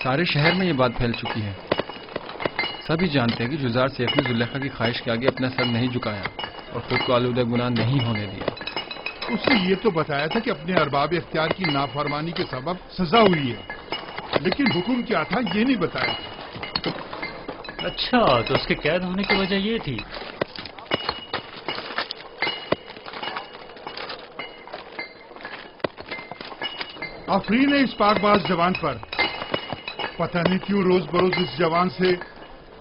سارے شہر میں یہ بات پھیل چکی ہے. سبھی جانتے ہیں کہ جزار سیف نے زلیخا کی خواہش کے آگے اپنا سر نہیں جھکایا اور خود کو آلودہ گناہ نہیں ہونے دیا. اس نے یہ تو بتایا تھا کہ اپنے ارباب اختیار کی نافرمانی کے سبب سزا ہوئی ہے، لیکن حکم کیا تھا یہ نہیں بتایا. اچھا، تو اس کے قید ہونے کی وجہ یہ تھی. آفرین ہے اس پاک باز جوان پر. پتہ نہیں کیوں روز بروز اس جوان سے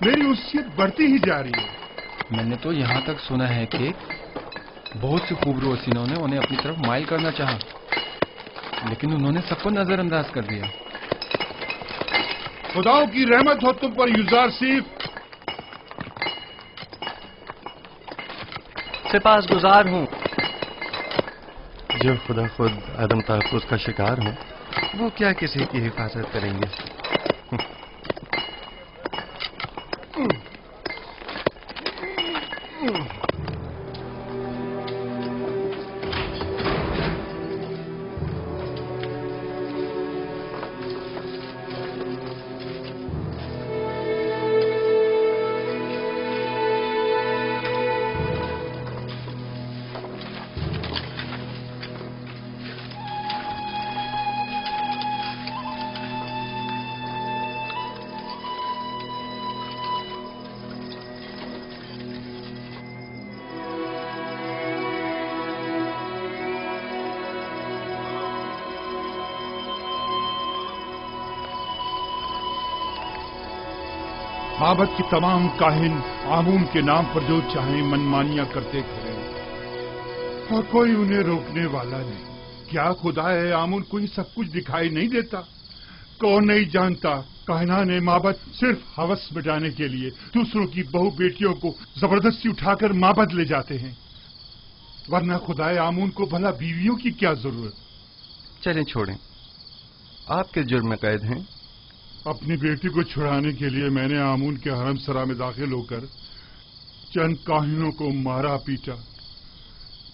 میری انسیت بڑھتی ہی جا رہی ہے. میں نے تو یہاں تک سنا ہے کہ بہت سے خوبرو حسینوں نے انہیں اپنی طرف مائل کرنا چاہا، لیکن انہوں نے سب کو نظر انداز کر دیا. خداؤں کی رحمت ہو تم پر یزار سیف. سپاس گزار ہوں. جو خدا خود عدم تحفظ کا شکار ہوں وہ کیا کسی کی حفاظت کریں گے. معبد کی تمام کاہن آمون کے نام پر جو چاہیں منمانیاں کرتے پھریں اور کوئی انہیں روکنے والا نہیں. کیا خدا ہے آمون کو یہ سب کچھ دکھائی نہیں دیتا؟ کون نہیں جانتا کاہنان معبد صرف ہوس بٹانے کے لیے دوسروں کی بہو بیٹیوں کو زبردستی اٹھا کر معبد لے جاتے ہیں، ورنہ خدا آمون کو بھلا بیویوں کی کیا ضرورت. چلیں چھوڑیں، آپ کس جرم میں قید ہیں؟ اپنی بیٹی کو چھڑانے کے لیے میں نے آمون کے حرم سرا میں داخل ہو کر چند کاہنوں کو مارا پیٹا،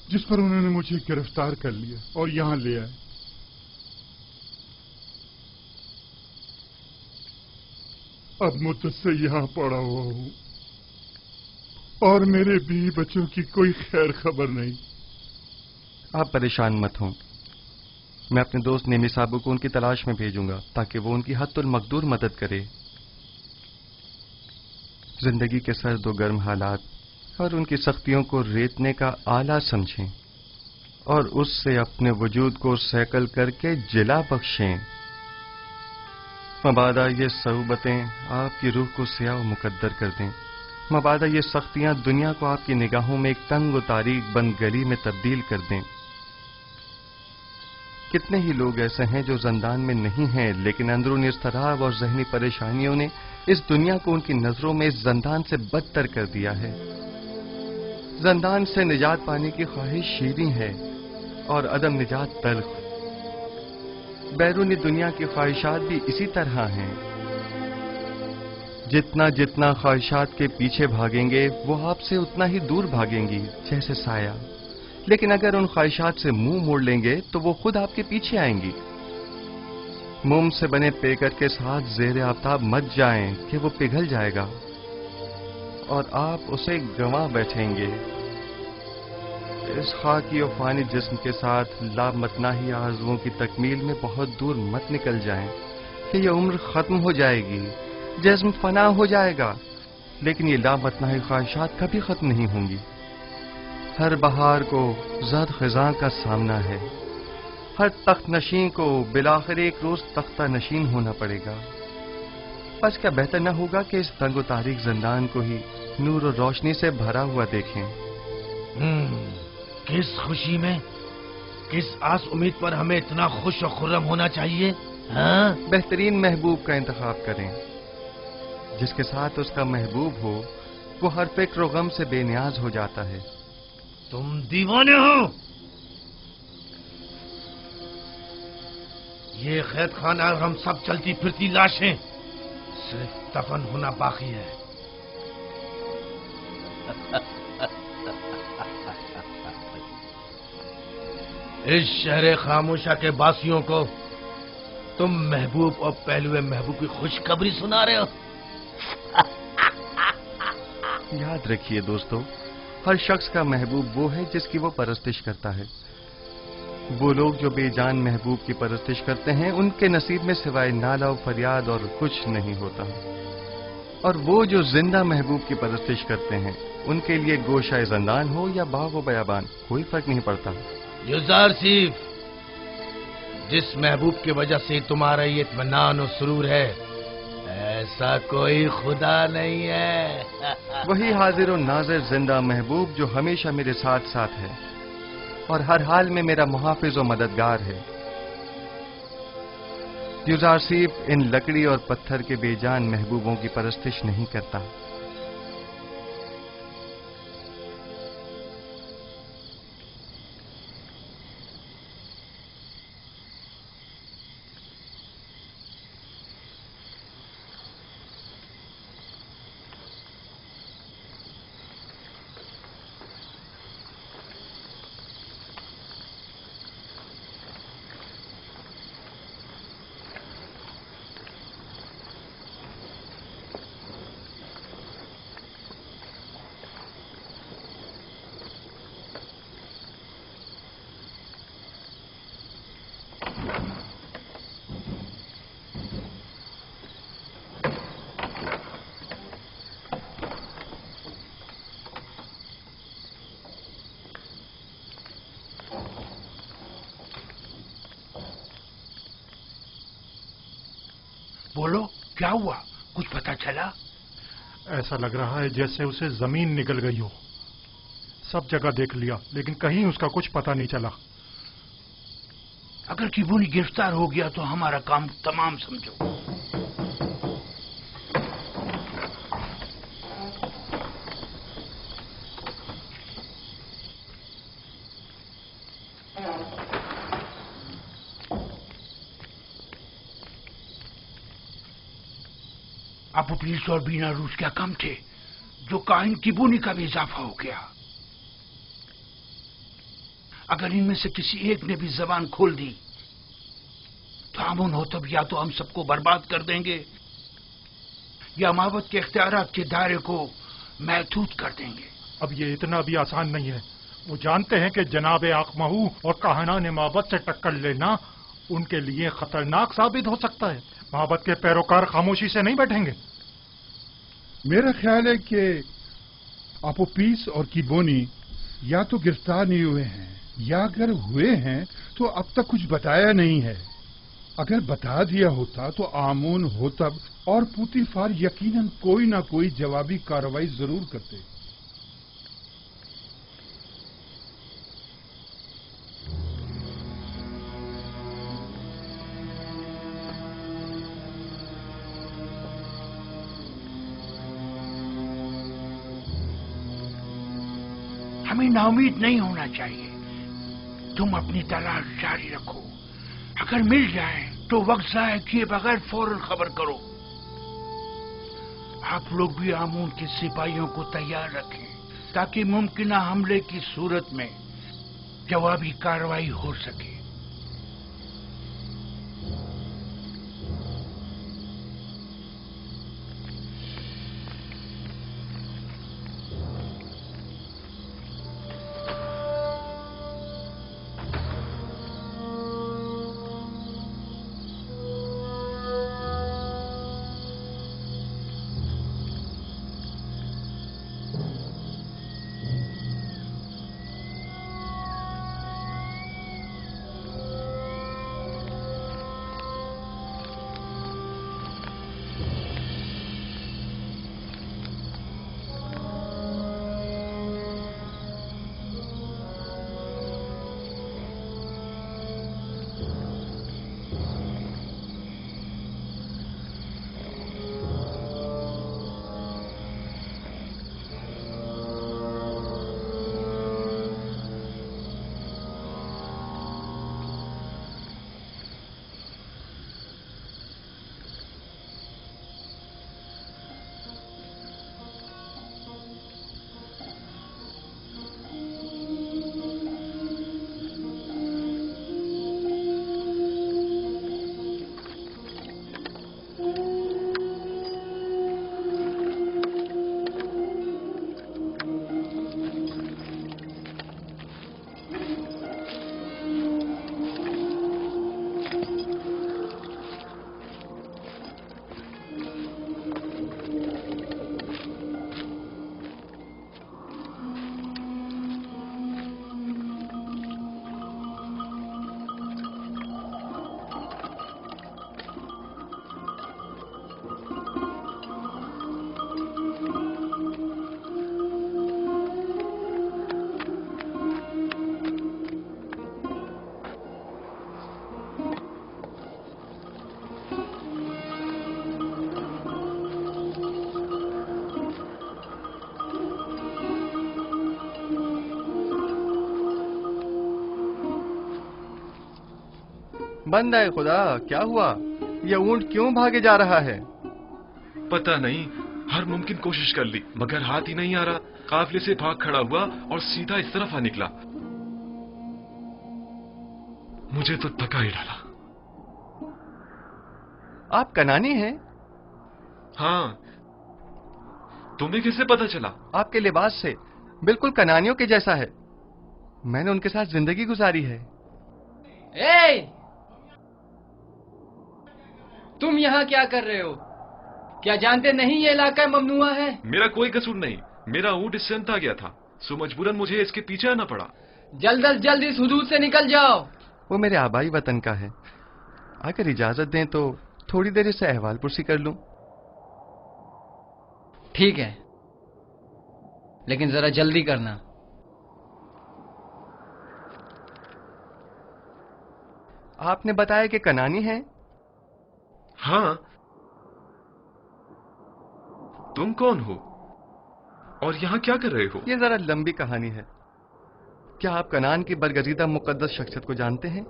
جس پر انہوں نے مجھے گرفتار کر لیا اور یہاں لے آئے. اب مدت سے یہاں پڑا ہوا ہوں اور میرے بیوی بچوں کی کوئی خیر خبر نہیں. آپ پریشان مت ہوں، میں اپنے دوست نیمی صاحب کو ان کی تلاش میں بھیجوں گا تاکہ وہ ان کی حد المقدور مدد کرے. زندگی کے سرد و گرم حالات اور ان کی سختیوں کو ریتنے کا آلہ سمجھیں اور اس سے اپنے وجود کو سیکل کر کے جلا بخشیں. مبادا یہ صعوبتیں آپ کی روح کو سیاہ و مقدر کر دیں. مبادا یہ سختیاں دنیا کو آپ کی نگاہوں میں ایک تنگ و تاریک بند گلی میں تبدیل کر دیں. کتنے ہی لوگ ایسے ہیں جو زندان میں نہیں ہیں، لیکن اندرونی اضطراب اور ذہنی پریشانیوں نے اس دنیا کو ان کی نظروں میں اس زندان سے بدتر کر دیا ہے. زندان سے نجات پانے کی خواہش شیریں ہے اور عدم نجات تلخ. بیرونی دنیا کی خواہشات بھی اسی طرح ہیں. جتنا جتنا خواہشات کے پیچھے بھاگیں گے وہ آپ سے اتنا ہی دور بھاگیں گی جیسے سایہ. لیکن اگر ان خواہشات سے منہ موڑ لیں گے تو وہ خود آپ کے پیچھے آئیں گی. موم سے بنے پیکر کے ساتھ زیر آفتاب مت جائیں کہ وہ پگھل جائے گا اور آپ اسے گنوا بیٹھیں گے. اس خاکی و فانی جسم کے ساتھ لامتناہی آرزوؤں کی تکمیل میں بہت دور مت نکل جائیں کہ یہ عمر ختم ہو جائے گی، جسم فنا ہو جائے گا، لیکن یہ لامتناہی خواہشات کبھی ختم نہیں ہوں گی. ہر بہار کو زد خزاں کا سامنا ہے. ہر تخت نشین کو بالآخر ایک روز تختہ نشین ہونا پڑے گا. بس کیا بہتر نہ ہوگا کہ اس تنگ و تاریک زندان کو ہی نور و روشنی سے بھرا ہوا دیکھیں. کس خوشی میں، کس آس امید پر ہمیں اتنا خوش و خرم ہونا چاہیے؟ بہترین محبوب کا انتخاب کریں. جس کے ساتھ اس کا محبوب ہو وہ ہر فکر و غم سے بے نیاز ہو جاتا ہے. تم دیوانے ہو. یہ قید خانہ اور ہم سب چلتی پھرتی لاشیں، صرف دفن ہونا باقی ہے. اس شہر خاموشہ کے باسیوں کو तुम महबूब और पहलुए महबूब की खुशखबरी सुना रहे हो। याद रखिए दोस्तों, हर शख्स का महबूब वो है जिसकी वो परस्तिश करता है। वो लोग जो बेजान महबूब की परस्तिश करते हैं, उनके नसीब में सिवाय नाला और फरियाद और कुछ नहीं होता। और वो जो जिंदा महबूब की परस्तिश करते हैं, उनके लिए गोशाए ज़ंदान हो या बाग व बयाबान, कोई फर्क नहीं पड़ता। युजार सिफ, जिस महबूब की वजह से तुम्हारा ये इत्मीनान और सुरूर है, ऐसा कोई खुदा नहीं है। वही हाजिर और नाज़िर जिंदा महबूब जो हमेशा मेरे साथ साथ है और हर हाल में मेरा मुहाफिज और मददगार है। युजारसीफ इन लकड़ी और पत्थर के बेजान महबूबों की परस्तिश नहीं करता। बोलो, क्या हुआ? कुछ पता चला? ऐसा लग रहा है जैसे उसे जमीन निकल गई हो। सब जगह देख लिया, लेकिन कहीं उसका कुछ पता नहीं चला। अगर किबूनी गिरफ्तार हो गया तो हमारा काम तमाम समझो। अब पुलिस और बीना रूस क्या कम थे, जो काहिन किबूनी का भी इजाफा हो गया। अगर इनमें से किसी एक ने भी जबान खोल दी तो अमन हो, तब या तो हम सबको बर्बाद कर देंगे या मावत के इख्तियारात के दायरे को महदूद कर देंगे। अब ये इतना भी आसान नहीं है। वो जानते हैं कि जनाब आकमहू और कहानान माबद से टक्कर लेना उनके लिए खतरनाक साबित हो सकता है। माबद के पैरोकार खामोशी से नहीं बैठेंगे। मेरा ख्याल है कि अपोपीस और किबोनी या तो गिरफ्तार नहीं हुए हैं, या अगर हुए हैं तो अब तक कुछ बताया नहीं है। अगर बता दिया होता तो आमून होतब और पुतीफार यकीनन कोई ना कोई जवाबी कार्रवाई जरूर करते। हमें नाउमीद नहीं होना चाहिए। तुम अपनी तलाश जारी रखो। अगर मिल जाए तो वक्त जाया किए बगैर फौरन खबर करो। आप लोग भी आमून के सिपाहियों को तैयार रखें ताकि मुमकिन हमले की सूरत में जवाबी कार्रवाई हो सके। बंद है खुदा, क्या हुआ? ये ऊंट क्यों भागे जा रहा है? पता नहीं, हर मुमकिन कोशिश कर ली मगर हाथ ही नहीं आ रहा। काफिले से भाग खड़ा हुआ और सीधा इस तरफ आ निकला। मुझे तो थका ही डाला। आप कनानी हैं? हाँ, तुम्हें कैसे पता चला? आपके लिबास से बिल्कुल कनानियों के जैसा है। मैंने उनके साथ जिंदगी गुजारी है। ए! तुम यहाँ क्या कर रहे हो? क्या जानते नहीं ये इलाका ममनुआ है? मेरा कोई कसूर नहीं, मेरा ऊंट इससे अंता गया था, सो मजबूरन मुझे इसके पीछे आना पड़ा। जल्द अज जल्द इस हुदूद से निकल जाओ। वो मेरे आबाई वतन का है। अगर इजाजत दें तो थोड़ी देर इससे अहवाल पुरसी कर लूं। ठीक है, लेकिन जरा जल्दी करना। आपने बताया कि कनानी है? हाँ, तुम कौन हो और यहाँ क्या कर रहे हो? ये जरा लंबी कहानी है। क्या आप कनान की बरगजीदा मुकद्दस शख्सियत को जानते हैं?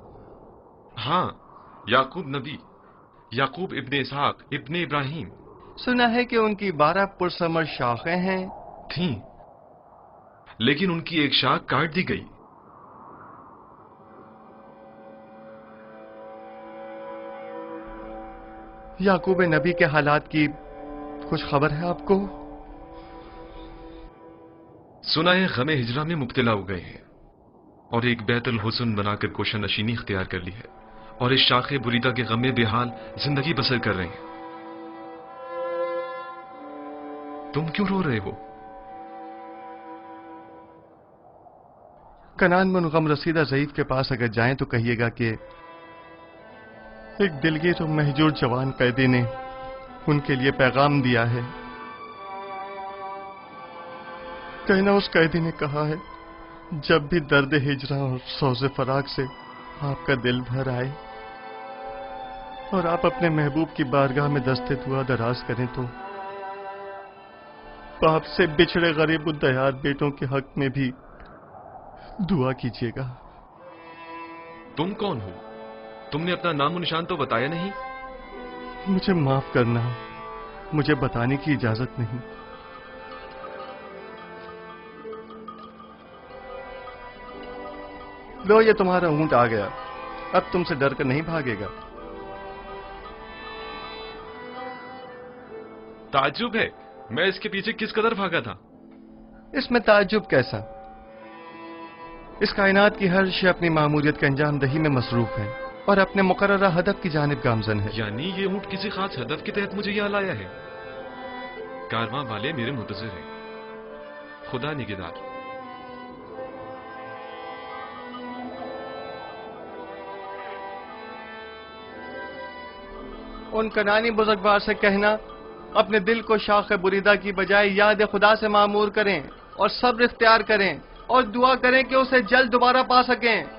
हाँ, याकूब नबी, याकूब इब्ने इसहाक इब्ने इब्राहिम। सुना है कि उनकी 12 पुरसमर शाखें हैं। थीं, लेकिन उनकी एक शाख काट दी गई। याकूब नबी के हालात की कुछ खबर है आपको? सुना है गमे हिजरा में मुब्तला हो गए हैं और एक बैतुल हुस्न बनाकर कोशा नशीनी इख्तियार कर ली है और इस शाखे बुरीदा के गम में बेहाल जिंदगी बसर कर रहे हैं। तुम क्यों रो रहे हो? कनान में उन गम रसीदा ज़ईफ के पास अगर जाएं तो कहिएगा कि एक दिलगीर और महजूर जवान कैदी ने उनके लिए पैगाम दिया है। कहना उस कैदी ने कहा है, जब भी दर्द हिजरा और सौज़े फराक से आपका दिल भर आए और आप अपने महबूब की बारगाह में दस्ते दुआ दराज करें तो बाप से बिछड़े गरीब दयार बेटों के हक में भी दुआ कीजिएगा। तुम कौन हो? तुमने अपना नामो निशान तो बताया नहीं। मुझे माफ करना, मुझे बताने की इजाजत नहीं। लो, ये तुम्हारा ऊंट आ गया। अब तुमसे डर कर नहीं भागेगा। ताज्जुब है, मैं इसके पीछे किस कदर भागा था। इसमें ताज्जुब कैसा? इस कायनात की हर शय अपनी मामूलियत के अंजाम दही में मसरूफ है और अपने मुकर्ररा हदफ की जानिब गामजन है। यानी ये ऊंट किसी खास हदफ के तहत मुझे यहाँ लाया है। कारवां वाले मेरे मुंतजिर हैं। खुदा निगहदार। उन कनानी बुजुर्गवार से कहना, अपने दिल को शाख बुरीदा की बजाय याद खुदा से मामूर करें और सब्र इख्तियार करें और दुआ करें कि उसे जल्द दोबारा पा सकें।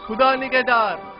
खुदा निगहदार।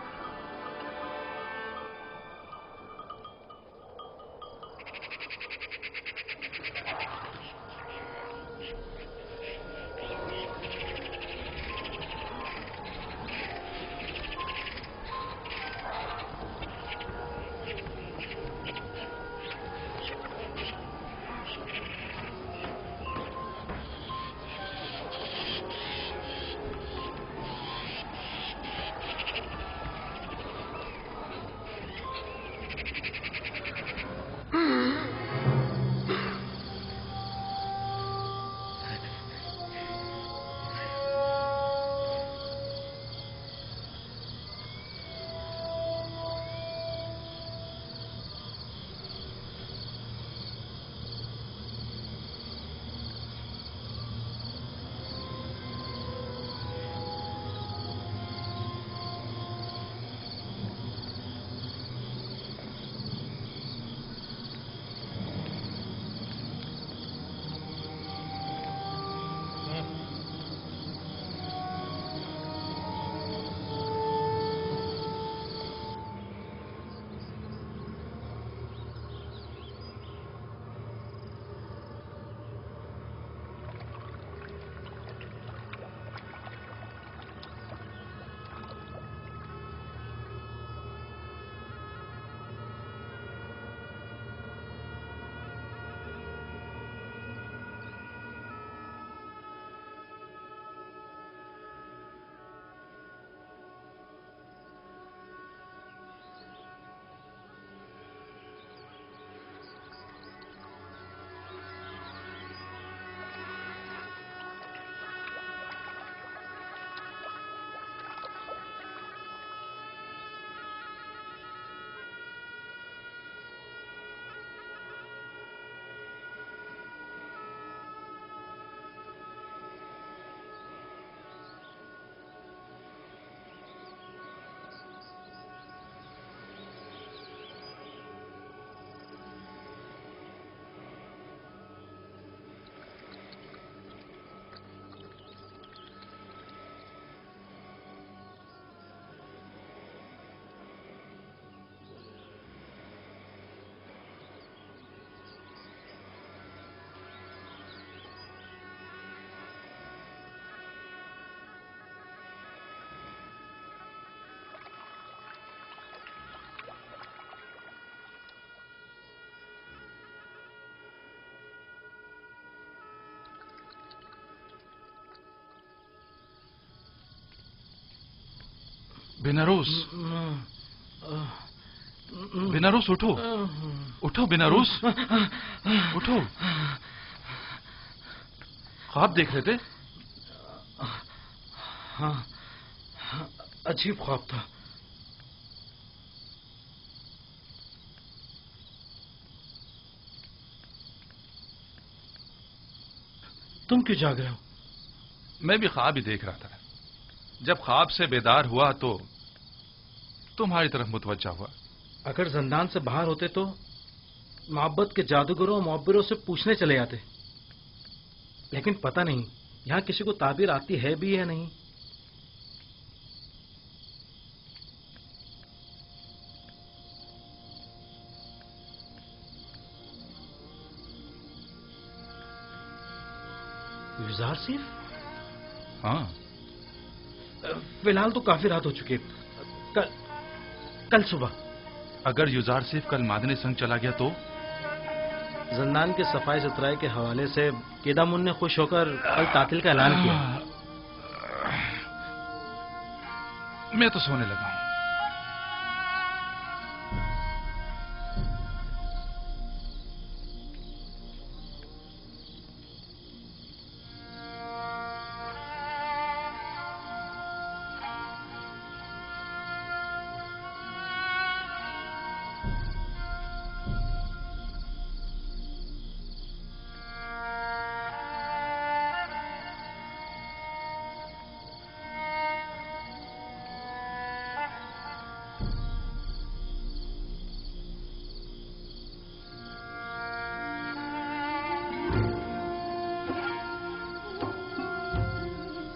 बेनारोस, बेनारोस उठो, उठो बेनारोस, उठो। ख्वाब देख रहे थे? हाँ, अजीब ख्वाब था। तुम क्यों जाग रहे हो? मैं भी ख्वाब ही देख रहा था। जब ख्वाब से बेदार हुआ तो तुम्हारी तरफ मुतवज्जा हुआ। अगर जिंदान से बाहर होते तो मोहब्बत के जादूगरों और मुअब्बिरों से पूछने चले जाते, लेकिन पता नहीं यहां किसी को ताबीर आती है भी या नहीं। युजार सिर्फ? हाँ, फिलहाल तो काफी रात हो चुकी है। कल सुबह अगर युजार सिर्फ कल मादने संग चला गया तो? जिंदान के सफाई सुथराई के हवाले से केदामुन ने खुश होकर कल तातिल का ऐलान किया। मैं तो सोने लगा हूं।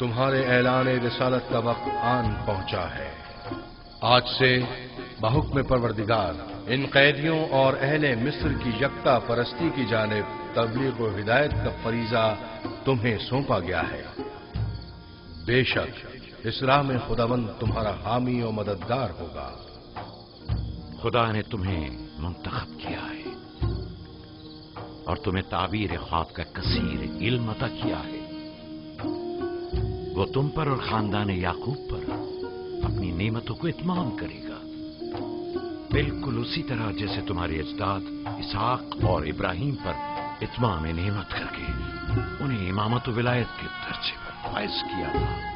तुम्हारे ऐलान रिसालत का वक्त आन पहुंचा है। आज से बहुक्म परवरदिगार इन कैदियों और अहले मिस्र की यकता परस्ती की जानिब तबलीग व हिदायत का फरीजा तुम्हें सौंपा गया है। बेशक इस राह में खुदावंद तुम्हारा हामी और मददगार होगा। खुदा ने तुम्हें मुंतखब किया है और तुम्हें ताबीर ख्वाब का कसीर इल्म अता किया है। वो तुम पर और खानदान याकूब पर अपनी नेमतों को इत्माम करेगा, बिल्कुल उसी तरह जैसे तुम्हारे अजदाद इसहाक और इब्राहिम पर इत्माम नेमत करके उन्हें इमामत व विलायत के दर्जे पर फाइज किया था।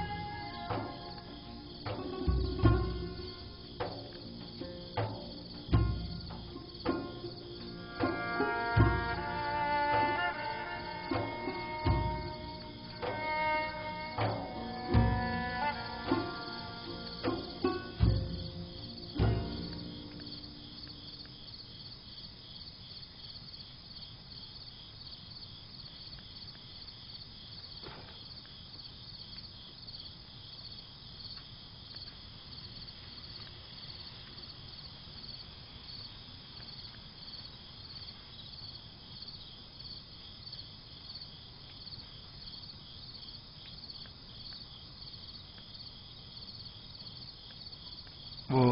वो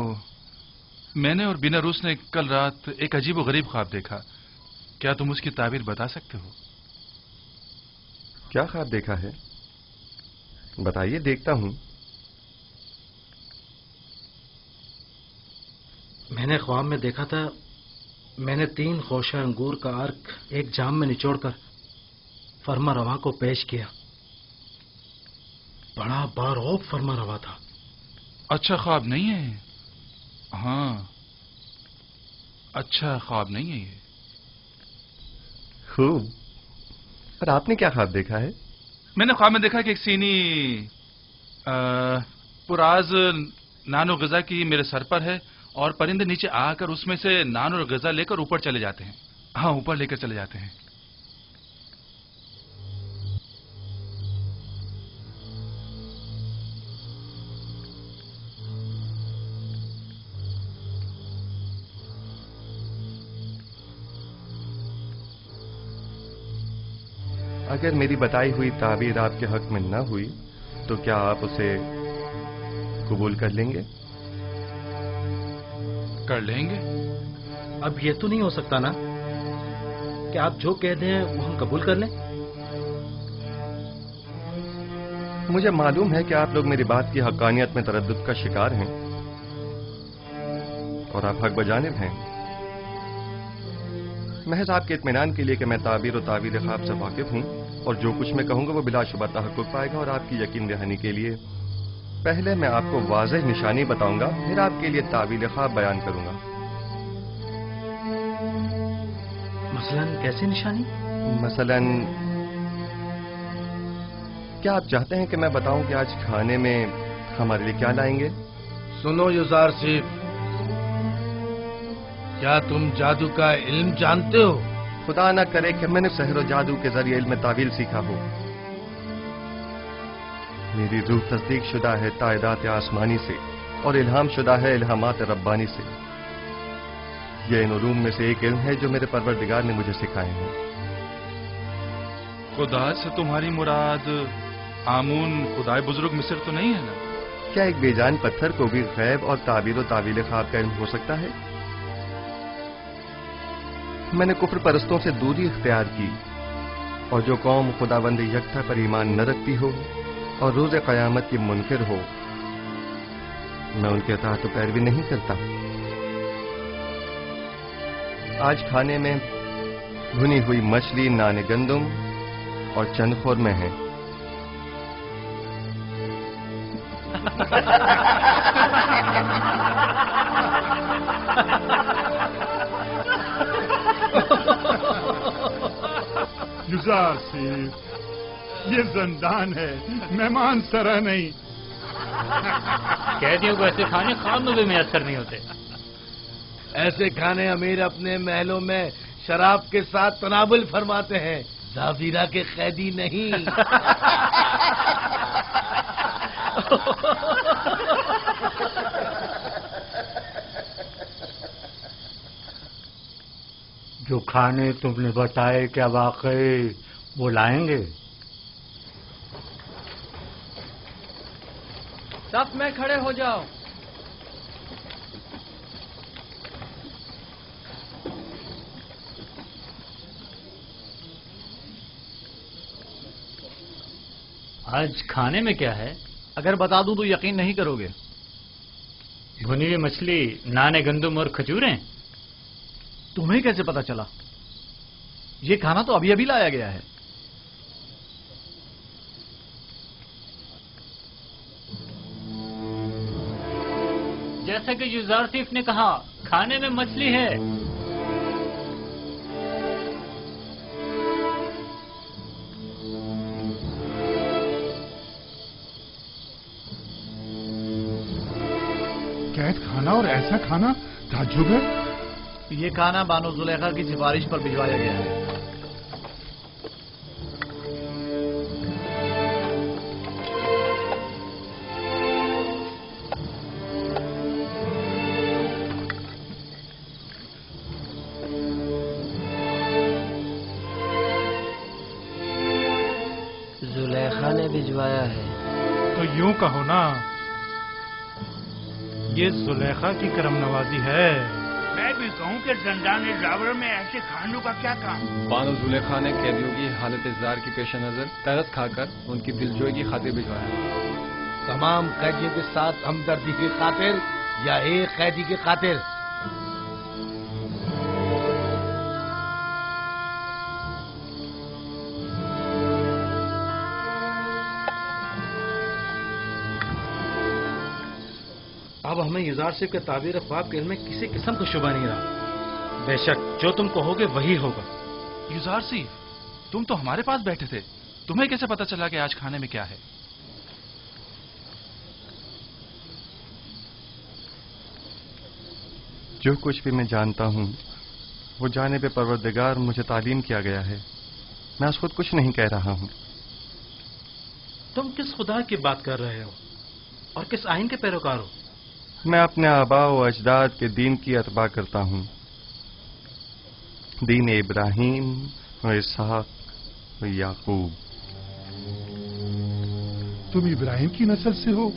मैंने और बिनारूस ने कल रात एक अजीब व गरीब ख्वाब देखा। क्या तुम उसकी ताबीर बता सकते हो? क्या ख्वाब देखा है? बताइए, देखता हूं। मैंने ख्वाब में देखा था, मैंने 3 खोशा अंगूर का अर्क एक जाम में निचोड़कर फरमा रवा को पेश किया। बड़ा बारौब फरमा रवा था। अच्छा ख्वाब नहीं है। हाँ, अच्छा ख्वाब नहीं है ये। खूब। पर आपने क्या ख्वाब देखा है? मैंने ख्वाब में देखा कि एक सीनी पुराज नानो गजा की मेरे सर पर है और परिंदे नीचे आकर उसमें से नान और गजा लेकर ऊपर चले जाते हैं। हाँ, ऊपर लेकर चले जाते हैं। अगर मेरी बताई हुई ताबीर आपके हक में न हुई तो क्या आप उसे कबूल कर लेंगे? कर लेंगे। अब ये तो नहीं हो सकता ना कि आप जो कह दें वो हम कबूल कर लें। मुझे मालूम है कि आप लोग मेरी बात की हक्कानियत में तरद्दुद का शिकार हैं, और आप हक बजानिब हैं। महज आपके इत्मीनान के लिए कि मैं ताबीर और तावील ख्वाब से वाकिफ हूं और जो कुछ मैं कहूंगा वो बिलाशुबा तहक्कुक पाएगा। और आपकी यकीन दहानी के लिए पहले मैं आपको वाज़ेह निशानी बताऊंगा, फिर आपके लिए तावील ख्वाब बयान करूंगा। मसलन कैसी निशानी? मसलन क्या आप चाहते हैं कि मैं बताऊं कि आज खाने में हमारे लिए क्या लाएंगे? सुनो युजारसिफ, क्या तुम जादू का इल्म जानते हो? खुदा न करे कि मैंने सहर और जादू के जरिए इल्म तावील सीखा हो। मेरी रूह तस्दीक शुदा है तायदात आसमानी से और इल्हाम शुदा है इल्हामात रब्बानी से। यह इन उलूम में से एक इल्म है जो मेरे परवरदिगार ने मुझे सिखाए हैं। खुदा से तुम्हारी मुराद आमून खुदाए बुजुर्ग मिस्र तो नहीं है ना? क्या एक बेजान पत्थर को भी गैब और ताबीर और तावील ख्वाब का इल्म हो सकता है? मैंने कुफ्र परस्तों से दूरी इख्तियार की और जो कौम खुदावंद यकता पर ईमान न रखती हो और रोज़े क़यामत की मुनकिर हो, मैं उनके अताअत पैरवी नहीं करता। आज खाने में भुनी हुई मछली, नाने गंदुम और चंद खुरमे हैं। युजारसिफ, ये जिंदान है, मेहमान सरा नहीं। कैदियों को ऐसे खाने ख्वाब में भी मैसर नहीं होते। ऐसे खाने अमीर अपने महलों में शराब के साथ तनाबुल फरमाते हैं, जावीरा के कैदी नहीं। जो खाने तुमने बताए क्या वाकई वो लाएंगे? सफ में खड़े हो जाओ। आज खाने में क्या है? अगर बता दूं तो यकीन नहीं करोगे। भुनी हुई मछली, नाने गंदुम और खजूरें। तुम्हें कैसे पता चला? ये खाना तो अभी अभी लाया गया है। जैसा कि युजारसिफ ने कहा, खाने में मछली है। कैद खाना और ऐसा खाना ताज्जुब है। ये खाना बानो जुलेखा की सिफारिश पर भिजवाया गया है। जुलेखा ने भिजवाया है। तो यूं कहो ना, ये जुलेखा की करम नवाजी है। मैं भी कहूँ कि जंदान जावर में ऐसे खानों का क्या काम? बानो जुलेखा ने कैदियों की हालत इज़्ज़ार की पेश नजर तरस खाकर उनकी दिलजोई की खातिर भिजवाया। तमाम कैदियों के साथ हमदर्दी की खातिर या एक कैदी की खातिर? अब हमें युजारसिफ के ताबीर ख्वाब के इल्म में किसी किस्म का शुबा नहीं रहा। बेशक जो तुम कहोगे वही होगा। युजारसिफ, तुम तो हमारे पास बैठे थे, तुम्हें कैसे पता चला कि आज खाने में क्या है? जो कुछ भी मैं जानता हूं वो जानिब परवरदिगार मुझे तालीम किया गया है। मैं आज खुद कुछ नहीं कह रहा हूं। तुम किस खुदा की बात कर रहे हो और किस आइन के पैरोकार हो? मैं अपने आबा व अजदाद के दीन की अतबा करता हूं। दीन इब्राहीम व इसहाक व याकूब। तुम इब्राहिम की नस्ल से हो,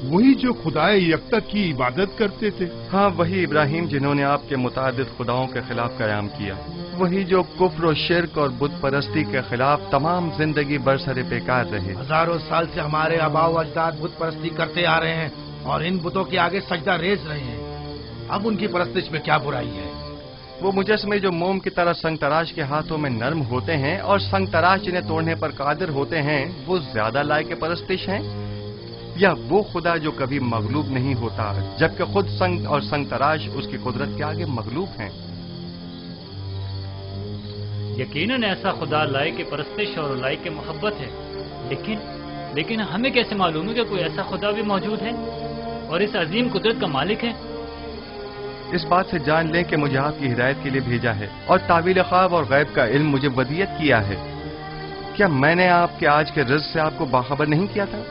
वही जो खुदाए यकता की इबादत करते थे। हाँ, वही इब्राहिम जिन्होंने आपके मुतादिद खुदाओं के खिलाफ कयाम किया। वही जो कुफ्र और शिर्क और बुत परस्ती के खिलाफ तमाम जिंदगी बरसरे बेकार रहे। हजारों साल से हमारे आबाओ अजदाद बुत परस्ती करते आ रहे हैं और इन बुतों के आगे सजदा रेज रहे हैं। अब उनकी परस्तिश में क्या बुराई है? वो मुजस्मे जो मोम की तरह संग तराश के हाथों में नर्म होते हैं और संग तराश जिन्हें तोड़ने पर कादिर होते हैं, वो ज्यादा लायक परस्तिश हैं, या वो खुदा जो कभी मगलूब नहीं होता जबकि खुद संग और संग तराश उसकी कुदरत के आगे मगलूब हैं? यकीनन ऐसा खुदा लायक परस्तिश और लायक मोहब्बत है, लेकिन हमें कैसे मालूम है कि कोई ऐसा खुदा भी मौजूद है और इस अजीम कुदरत का मालिक है? इस बात से जान लें कि मुझे आपकी हिदायत के लिए भेजा है और तावील ख्वाब और गैब का इल्म मुझे वदियत किया है। क्या मैंने आपके आज के रिज़्क़ से आपको बाखबर नहीं किया था?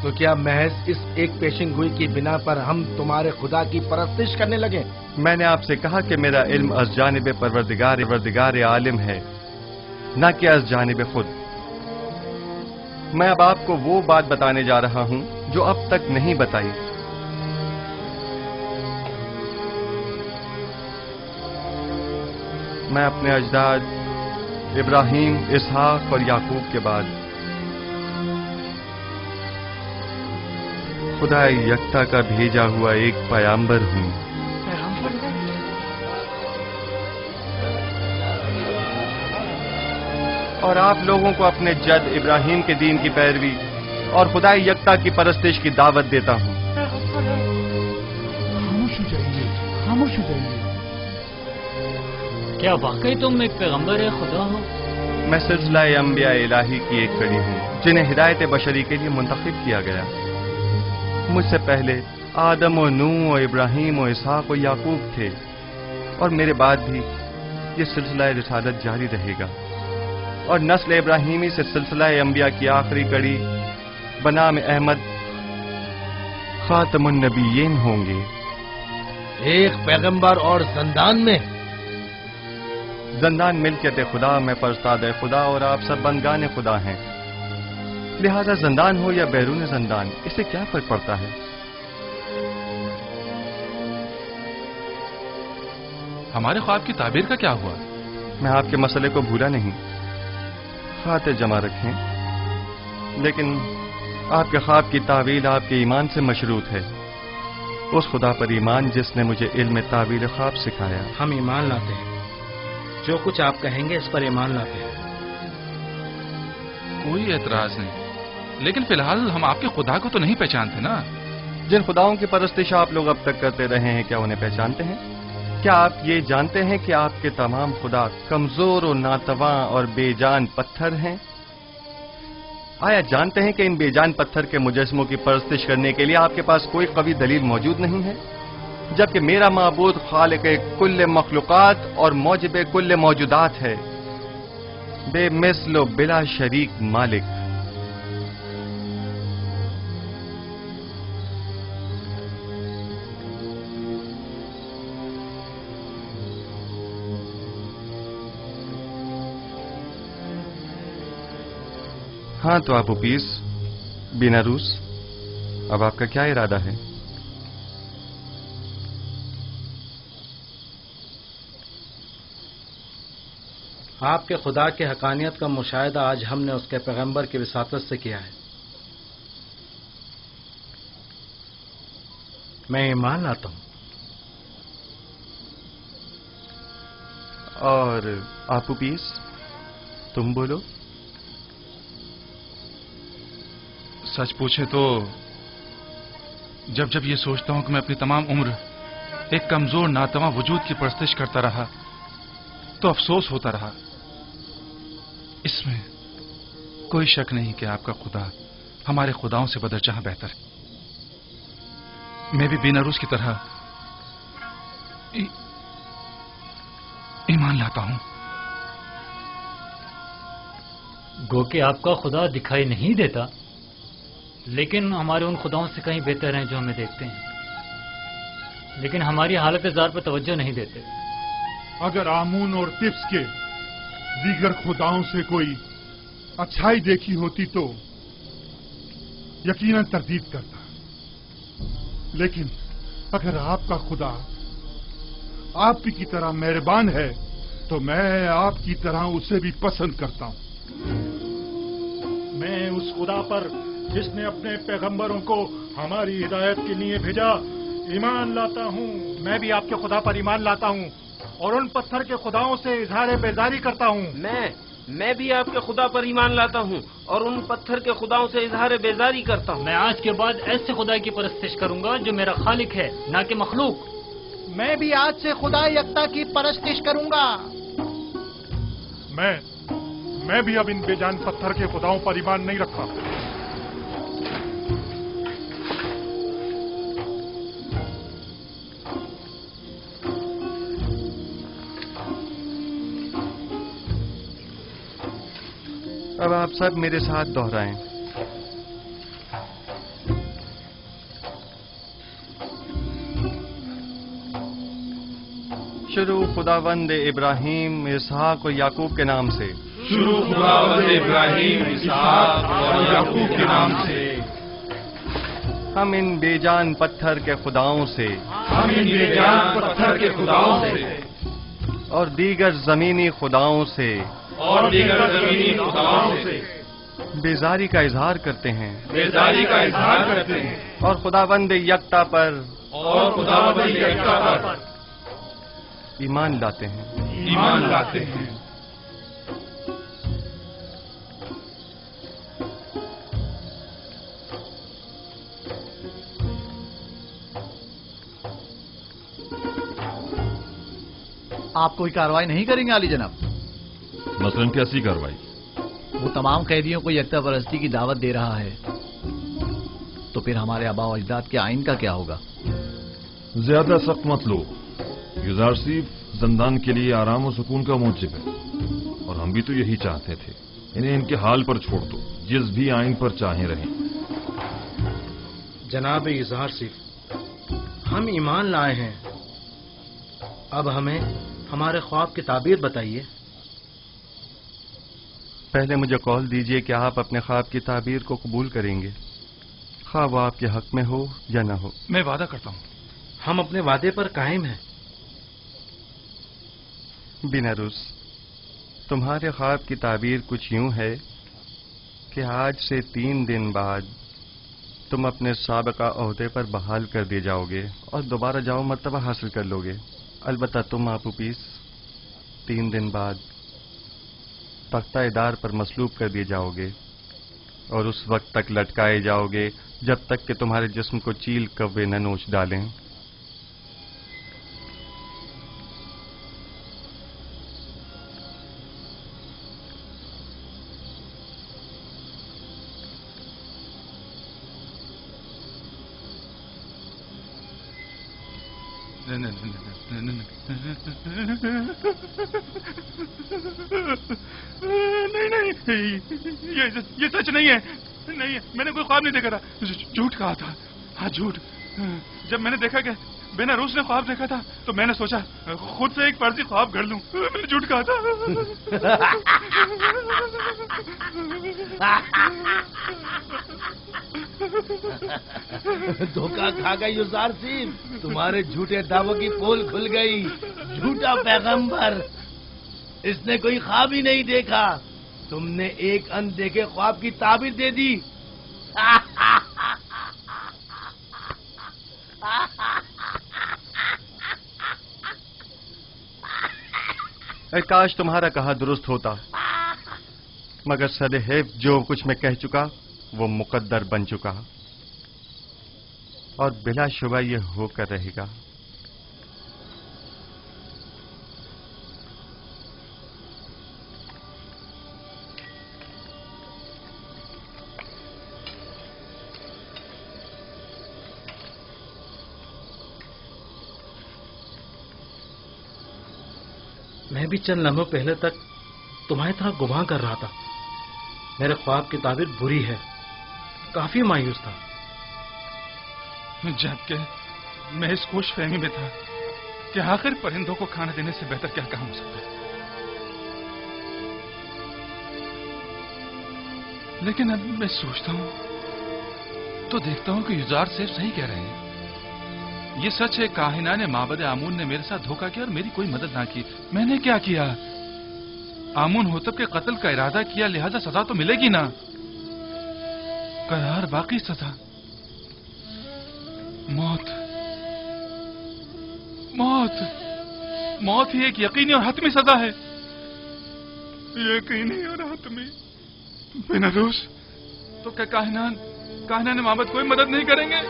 तो क्या महज इस एक पेशिंगोई की बिना पर हम तुम्हारे खुदा की परस्तिश करने लगे? मैंने आपसे कहा कि मेरा इल्म अज़ जानिब परवरदिगार आलिम है, न कि अज़ जानिब खुद। मैं अब आपको वो बात बताने जा रहा हूं जो अब तक नहीं बताई। मैं अपने अजदाद इब्राहीम, इसहाक और याकूब के बाद खुदा यकता का भेजा हुआ एक पैगंबर हूं। और आप लोगों को अपने जद इब्राहीम के दीन की पैरवी और खुदा यकता की परस्तिश की दावत देता हूं। खामोश हो जाइए, खामोश हो जाइए। क्या वाकई तुम एक पैगंबर है खुदा हो? मैं सिलसिला अंबिया इलाही की एक कड़ी हूं जिन्हें हिदायत बशरी के लिए मुंतखब किया गया। मुझसे पहले आदम और नूह और इब्राहीम और इसहाक और याकूब थे, और मेरे बाद भी ये सिलसिला रिसालत जारी रहेगा, और नस्ल इब्राहीमी से सिलसिला अंबिया की आखिरी कड़ी बनाम अहमद खातमुन नबीयीन होंगे। एक पैगंबर और जंदान में? जंदान मिल्कियत खुदा में परस्ताद खुदा और आप सब बंदगान खुदा हैं, लिहाजा जंदान हो या बैरून जंदान, इससे क्या फर्क पड़ता है? हमारे ख्वाब की ताबीर का क्या हुआ? मैं आपके मसले को भूला नहीं, खाते जमा रखें, लेकिन आपके ख्वाब की तावील आपके ईमान से मशरूत है, उस खुदा पर ईमान जिसने मुझे इल्म तावील ख्वाब सिखाया। हम ईमान लाते हैं, जो कुछ आप कहेंगे इस पर ईमान लाते हैं। कोई एतराज नहीं, लेकिन फिलहाल हम आपके खुदा को तो नहीं पहचानते ना। जिन खुदाओं की परस्तिश आप लोग अब तक करते रहे हैं, क्या उन्हें पहचानते हैं? क्या आप ये जानते हैं कि आपके तमाम खुदा कमजोर और नातवा और बेजान पत्थर हैं? आया जानते हैं कि इन बेजान पत्थर के मुजस्मों की परस्तिश करने के लिए आपके पास कोई कवी दलील मौजूद नहीं है, जबकि मेरा माबूद खालिक कुल्ले मखलूकात और मौजिब कुल्ले मौजूदात है, बेमिस्ल बिला शरीक मालिक। हाँ तो आप उपीस बिना रूस, अब आपका क्या इरादा है? आपके खुदा की हकानियत का मुशाहिदा आज हमने उसके पैगंबर की विसातत से किया है। मैं ईमान लाता हूं। और आप उपीस तुम बोलो। सच पूछे तो जब जब ये सोचता हूं कि मैं अपनी तमाम उम्र एक कमजोर नातवा वजूद की परस्तिश करता रहा, तो अफसोस होता रहा। इसमें कोई शक नहीं कि आपका खुदा हमारे खुदाओं से बदरजहां बेहतर है। मैं भी बेनारूस की तरह ईमान लाता हूं। गो कि आपका खुदा दिखाई नहीं देता, लेकिन हमारे उन खुदाओं से कहीं बेहतर हैं जो हमें देखते हैं, लेकिन हमारी हालत ज़ार पर तवज्जो नहीं देते। अगर आमून और तिब्स के दीगर खुदाओं से कोई अच्छाई देखी होती तो यकीनन तरदीद करता, लेकिन अगर आपका खुदा आप ही की तरह मेहरबान है तो मैं आपकी तरह उसे भी पसंद करता हूं। मैं उस खुदा पर जिसने अपने पैगंबरों को हमारी हिदायत के लिए भेजा, ईमान लाता हूँ। मैं भी आपके खुदा पर ईमान लाता हूँ और उन पत्थर के खुदाओं से इजहार बेजारी करता हूँ। मैं भी आपके खुदा पर ईमान लाता हूँ और उन पत्थर के खुदाओं से इजहार बेजारी करता हूँ। मैं आज के बाद ऐसे खुदा की परस्तिश करूंगा जो मेरा खालिक है, ना कि मखलूक। मैं भी आज से खुदा यकता की परस्तिश करूंगा। मैं भी अब इन बेजान पत्थर के खुदाओं पर ईमान नहीं रखता। अब आप सब मेरे साथ दोहराएं। शुरू खुदावंद इब्राहिम, इसहाक और याकूब के नाम से। शुरू खुदावंद इब्राहिम, इसहाक और याकूब के नाम से। हम इन बेजान पत्थर के खुदाओं से, हम इन बेजान पत्थर के खुदाओं से और दीगर जमीनी खुदाओं से बेजारी का इजहार करते हैं, और खुदावंद यकता पर ईमान लाते हैं। आप कोई कार्रवाई नहीं करेंगे आली जनाब? मसलन कैसी कार्रवाई? वो तमाम कैदियों को यकता परस्ती की दावत दे रहा है, तो फिर हमारे आबा और अजदाद के आइन का क्या होगा? ज्यादा सख्त मत लो। युजार सिर्फ जिंदान के लिए आराम और सुकून का मूजिब है, और हम भी तो यही चाहते थे। इन्हें इनके हाल पर छोड़ दो, जिस भी आइन पर चाहे रहें। जनाब इजहार सिर्फ, हम ईमान लाए हैं, अब हमें हमारे ख्वाब की ताबीर बताइए। पहले मुझे कॉल दीजिए कि आप अपने ख्वाब की ताबीर को कबूल करेंगे, ख्वाब वो आपके हक में हो या न हो। मैं वादा करता हूँ। हम अपने वादे पर कायम हैं। बिनारुस, तुम्हारे ख्वाब की ताबीर कुछ यूं है कि आज से 3 दिन बाद तुम अपने साबिका ओहदे पर बहाल कर दिए जाओगे और दोबारा जाओ मर्तबा हासिल कर लोगे। अलबत्ता तुम आपू पीस 3 दिन बाद तख्ता-ए-दार पर मसलूब कर दिए जाओगे और उस वक्त तक लटकाए जाओगे जब तक कि तुम्हारे जिस्म को चील कव्वे न नोच डालें। नहीं, ये सच नहीं है। नहीं, मैंने कोई ख्वाब नहीं देखा था। झूठ कहा था। हाँ, झूठ। जब मैंने देखा कि बेनारूस ने ख्वाब देखा था, तो मैंने सोचा खुद से एक फर्जी ख्वाब कर लूं। मैंने झूठ कहा था। धोखा खा गई युजार सिंह, तुम्हारे झूठे दावों की पोल खुल गई। झूठा पैगंबर, इसने कोई ख्वाब ही नहीं देखा। तुमने एक अनदेखे ख्वाब की ताबीर दे दी। काश तुम्हारा कहा दुरुस्त होता, मगर सदैव जो कुछ मैं कह चुका वो मुकद्दर बन चुका और बिला शुबा ये होकर रहेगा। मैं भी चंद लम्हों पहले तक तुम्हारी तरह गुमान कर रहा था। मेरे ख्वाब की ताबीर बुरी है, काफी मायूस था। जबकि मैं इस खुश फहमी में था कि आखिर परिंदों को खाना देने से बेहतर क्या काम हो सकता है। लेकिन अब मैं सोचता हूं तो देखता हूं कि युजार सिर्फ सही कह रहे हैं। ये सच है, काहिना ने माबद आमून ने मेरे साथ धोखा किया और मेरी कोई मदद ना की। मैंने क्या किया? आमून होतब के कत्ल का इरादा किया, लिहाजा सजा तो मिलेगी ना। करार बाकी सजा, मौत। मौत मौत ही एक यकीनी और हतमी सजा है, यकीनी और हतमी। बेनारूस, तो क्या काहिनान मोहम्मद कोई मदद नहीं करेंगे?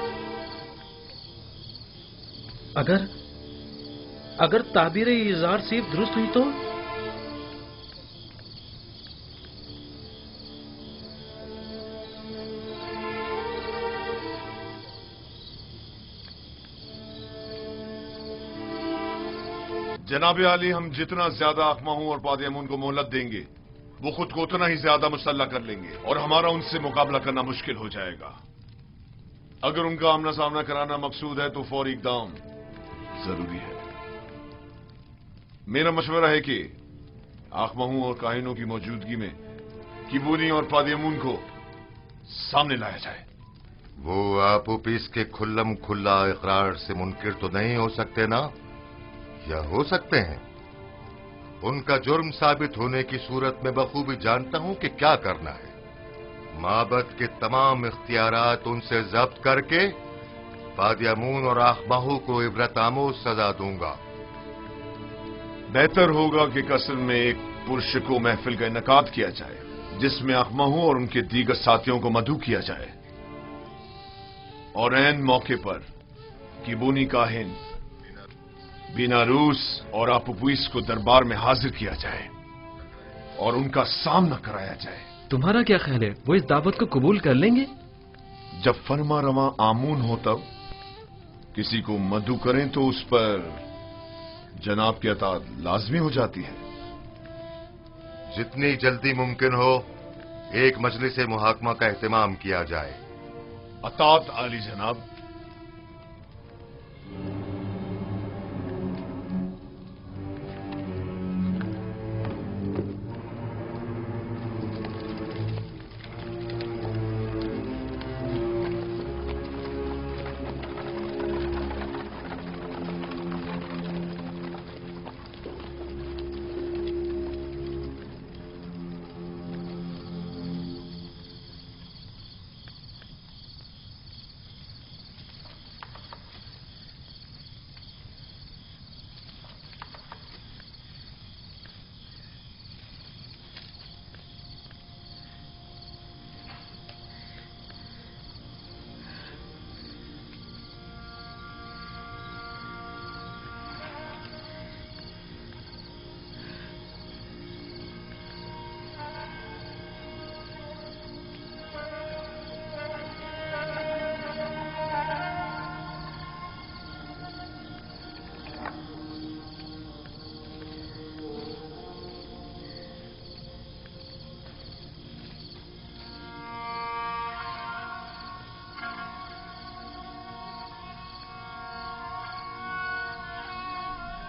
अगर ताबीर इज़ार सिर्फ दुरुस्त हुई तो? जनाब आली, हम जितना ज्यादा अखमाहू और पादियामून को मोहलत देंगे वो खुद को उतना ही ज्यादा मुसल्लह कर लेंगे और हमारा उनसे मुकाबला करना मुश्किल हो जाएगा। अगर उनका आमना सामना कराना मकसूद है तो फौरी इक़दाम जरूरी है। मेरा मशवरा है कि आखमाहू और काहिनों की मौजूदगी में किबूनी और पादियामून को सामने लाया जाए। वो आपूपीस के खुल्लम खुल्ला इकरार से मुनकिर तो नहीं हो सकते ना, या हो सकते हैं? उनका जुर्म साबित होने की सूरत में बखूबी जानता हूं कि क्या करना है। माबद के तमाम इख्तियारात उनसे जब्त करके पादियामून और आखमाहू को इबरत आमोज सजा दूंगा। बेहतर होगा कि कस्र में एक पुरशको महफिल का इनकाद किया जाए जिसमें अखमाहू और उनके दीगर साथियों को मदऊ किया जाए और ऐन मौके पर किबूनी काहिन बेनारूस और आपूपीस को दरबार में हाजिर किया जाए और उनका सामना कराया जाए। तुम्हारा क्या ख्याल है, वो इस दावत को कबूल कर लेंगे? जब फरमा रवा आमून हो तब किसी को मदऊ करें तो उस पर जनाब की अतात लाजमी हो जाती है। जितनी जल्दी मुमकिन हो एक मजलिस मुहाकमा का एहतमाम किया जाए। अतात आली जनाब।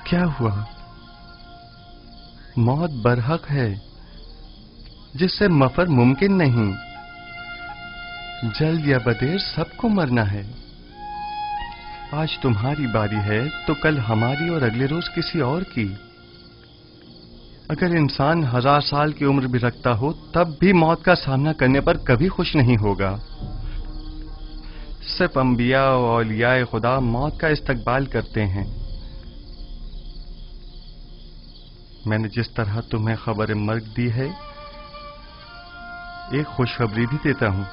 क्या हुआ? मौत बरहक है जिससे मफर मुमकिन नहीं। जल्द या बदेर सबको मरना है। आज तुम्हारी बारी है तो कल हमारी और अगले रोज किसी और की। अगर इंसान 1000 साल की उम्र भी रखता हो तब भी मौत का सामना करने पर कभी खुश नहीं होगा। सिर्फ अंबिया और औलियाए खुदा मौत का इस्तकबाल करते हैं। मैंने जिस तरह तुम्हें खबर मर्ग दी है एक खुशखबरी भी देता हूं।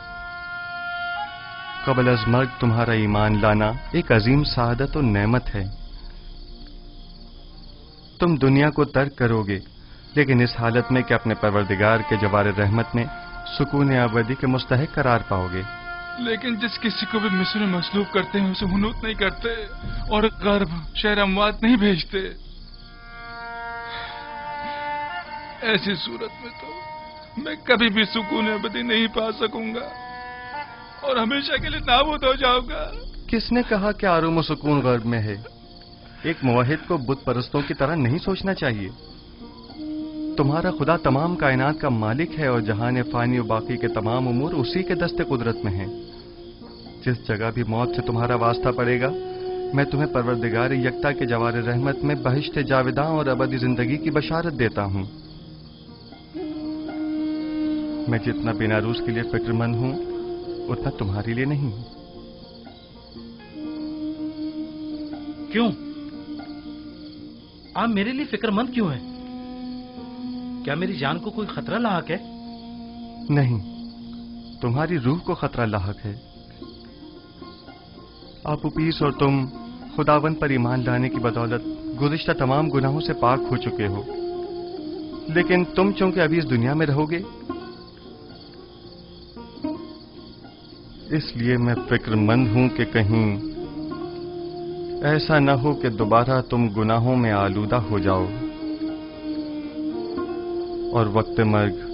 कबल अज मर्ग तुम्हारा ईमान लाना एक अजीम सआदत और नेमत है। तुम दुनिया को तर्क करोगे लेकिन इस हालत में कि अपने परवरदिगार के जवार रहमत में सुकून अबदी के मुस्तहिक करार पाओगे। लेकिन जिस किसी को भी मिस्र में मसलूब करते हैं उसे हुनूत नहीं करते और गर्भ शहर अमवात नहीं भेजते। ऐसी सूरत में तो मैं कभी भी सुकून अबदी नहीं पा सकूंगा और हमेशा के लिए नाबूद हो जाऊंगा। किसने कहा कि आराम और सुकून गर्भ में है? एक मुवहिद को बुत परस्तों की तरह नहीं सोचना चाहिए। तुम्हारा खुदा तमाम कायनात का मालिक है और जहान फानी और बाकी के तमाम उमूर उसी के दस्ते कुदरत में हैं। जिस जगह भी मौत से तुम्हारा वास्ता पड़ेगा मैं तुम्हें परवरदिगार यकता के जवार रहमत में बहिश्त जावेदां और अबदी जिंदगी की बशारत देता हूं। मैं जितना बेनारूस के लिए फिक्रमंद हूं उतना तुम्हारे लिए नहीं। क्यों? आप मेरे लिए फिक्रमंद क्यों हैं? क्या मेरी जान को कोई खतरा लाहक है? नहीं, तुम्हारी रूह को खतरा लाहक है। आपू पीस और तुम खुदावंद पर ईमान लाने की बदौलत गुज़िश्ता तमाम गुनाहों से पाक हो चुके हो, लेकिन तुम चूंकि अभी इस दुनिया में रहोगे, इसलिए मैं फिक्रमंद हूं कि कहीं ऐसा न हो कि दोबारा तुम गुनाहों में आलूदा हो जाओ और वक्त मर्ग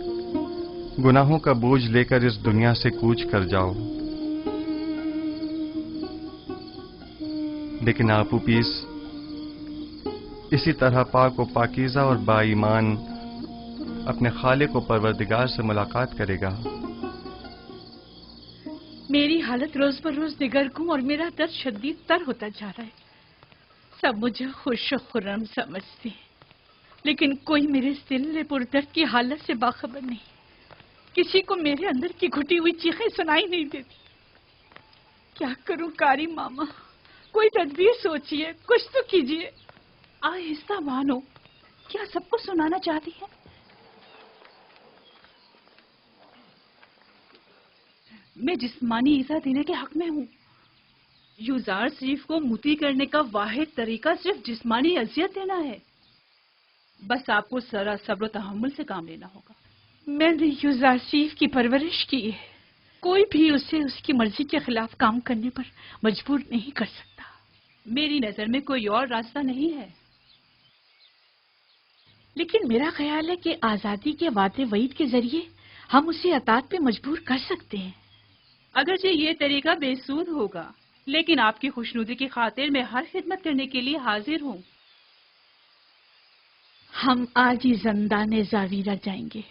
गुनाहों का बोझ लेकर इस दुनिया से कूच कर जाओ। लेकिन आपू पीस इसी तरह पाक व पाकीज़ा और बाईमान अपने खालिक व परवरदिगार से मुलाकात करेगा। मेरी हालत रोज पर रोज निगरगुं और मेरा दर्द शदीद तर होता जा रहा है। सब मुझे खुश और खुर्रम समझते हैं, लेकिन कोई मेरे दिल पुरदर्द की हालत से बाखबर नहीं। किसी को मेरे अंदर की घुटी हुई चीखें सुनाई नहीं देती। क्या करूं कारी मामा, कोई तदबीर सोचिए, कुछ तो कीजिए। आहिस्ता मानो, क्या सबको सुनाना चाहती है? मैं जिस्मानी ईज़ा देने के हक में हूँ। यूजार शरीफ को मुती करने का वाहिद तरीका सिर्फ जिस्मानी अजियत देना है। बस आपको सरा सब्र तहम्मुल से काम लेना होगा। मैंने यूजार शरीफ की परवरिश की है। कोई भी उसे उसकी मर्जी के खिलाफ काम करने पर मजबूर नहीं कर सकता। मेरी नजर में कोई और रास्ता नहीं है। लेकिन मेरा ख्याल है कि आजादी के वादे वईद के जरिए हम उसे अताअत पे मजबूर कर सकते हैं। अगरचे ये तरीका बेसूद होगा, लेकिन आपकी खुशनुदी की खातिर मैं हर खिदमत करने के लिए हाजिर हूँ। हम आज ही ज़ंदान ज़ावीरा जाएंगे।